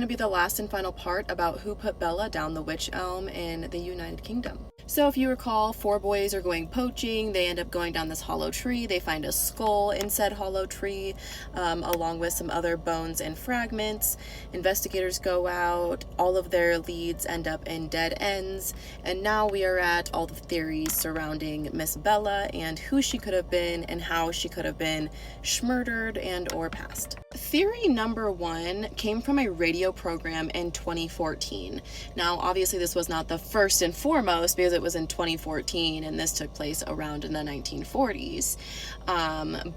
to be the last and final part about who put Bella down the Wytch Elm in the United Kingdom. So if you recall, 4 boys are going poaching. They end up going down this hollow tree. They find a skull in said hollow tree, along with some other bones and fragments. Investigators go out. All of their leads end up in dead ends. And now we are at all the theories surrounding Miss Bella and who she could have been and how she could have been schmurdered and or passed. Theory number 1 came from a radio program in 2014. Now, obviously this was not the first and foremost because it was in 2014 and this took place around in the 1940s.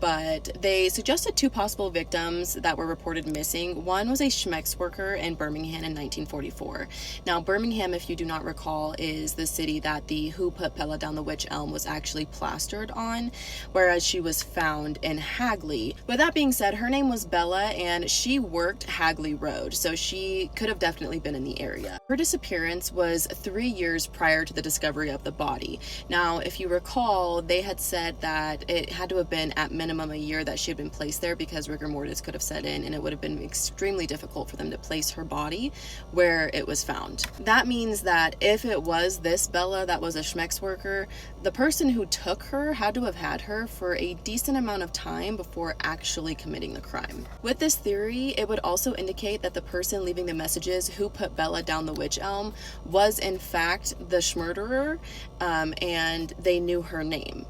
But they suggested 2 possible victims that were reported missing. One was a Schmecks worker in Birmingham in 1944. Now, Birmingham, if you do not recall, is the city that the Who Put Bella Down the Wytch Elm was actually plastered on, whereas she was found in Hagley. With that being said, her name was Bella and she worked Hagley Road, so she could have definitely been in the area. Her disappearance was 3 years prior to the discovery of the body. Now, if you recall, they had said that it had to have been at minimum a year that she had been placed there because rigor mortis could have set in and it would have been extremely difficult for them to place her body where it was found. That means that if it was this Bella that was a Schmecks worker, the person who took her had to have had her for a decent amount of time before actually committing the crime. With this theory, it would also indicate that the person leaving the messages who put Bella down the Wytch Elm was in fact the schmurderer, and they knew her name,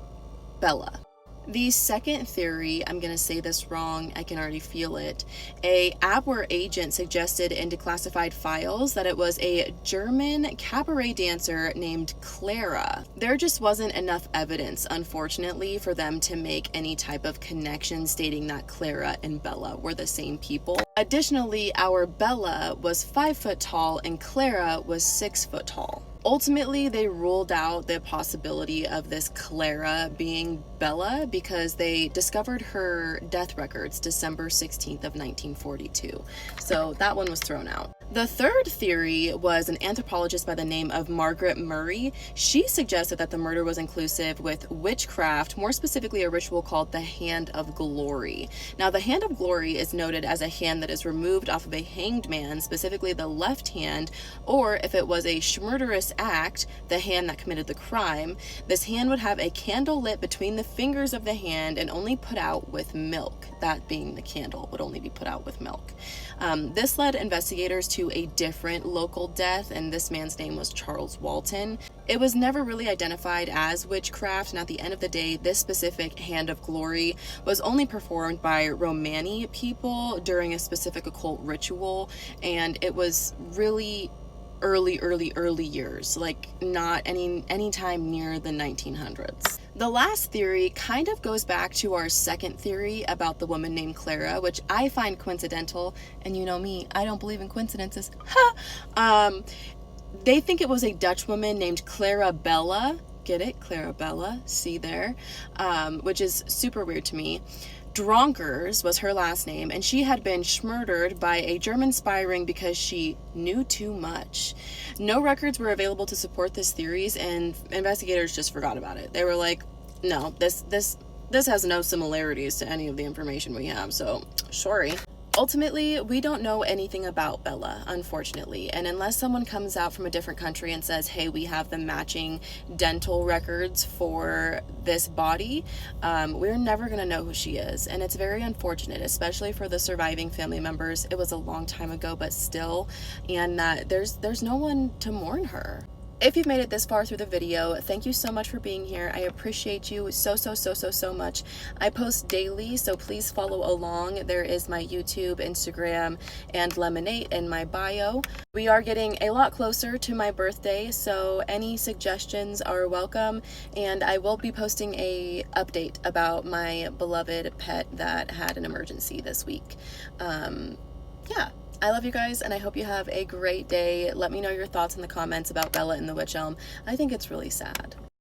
Bella. The second theory, I'm going to say this wrong, I can already feel it. A Abwehr agent suggested in declassified files that it was a German cabaret dancer named Clara. There just wasn't enough evidence, unfortunately, for them to make any type of connection stating that Clara and Bella were the same people. Additionally, our Bella was 5 foot tall and Clara was 6 foot tall. Ultimately, they ruled out the possibility of this Clara being Bella because they discovered her death records December 16th of 1942. So that one was thrown out. The third theory was an anthropologist by the name of Margaret Murray. She suggested that the murder was inclusive with witchcraft, more specifically a ritual called the Hand of Glory. Now, the Hand of Glory is noted as a hand that is removed off of a hanged man, specifically the left hand, or if it was a schmurderous act, the hand that committed the crime, this hand would have a candle lit between the fingers of the hand and only put out with milk. That being the candle would only be put out with milk. This led investigators to a different local death, and this man's name was Charles Walton. It was never really identified as witchcraft, and at the end of the day, this specific Hand of Glory was only performed by Romani people during a specific occult ritual, and it was really early years, like not any time near the 1900s. The last theory kind of goes back to our second theory about the woman named Clara, which I find coincidental, and you know me, I don't believe in coincidences. They think it was a Dutch woman named Clara Bella. Get it? Clara Bella, see there, which is super weird to me. Dronkers was her last name, and she had been schmurdered by a German spy ring because she knew too much. No records were available to support this theories, and investigators just forgot about it. They were like, no, this has no similarities to any of the information we have, so sorry. Ultimately, we don't know anything about Bella, unfortunately, and unless someone comes out from a different country and says, hey, we have the matching dental records for this body, we're never going to know who she is, and it's very unfortunate, especially for the surviving family members. It was a long time ago, but still, and there's no one to mourn her. If you've made it this far through the video, thank you so much for being here. I appreciate you so much. I post daily, so please follow along. There is my YouTube, Instagram, and Lemonade in my bio. We are getting a lot closer to my birthday, so any suggestions are welcome, and I will be posting a update about my beloved pet that had an emergency this week. Yeah. I love you guys, and I hope you have a great day. Let me know your thoughts in the comments about Bella and the Wytch Elm. I think it's really sad.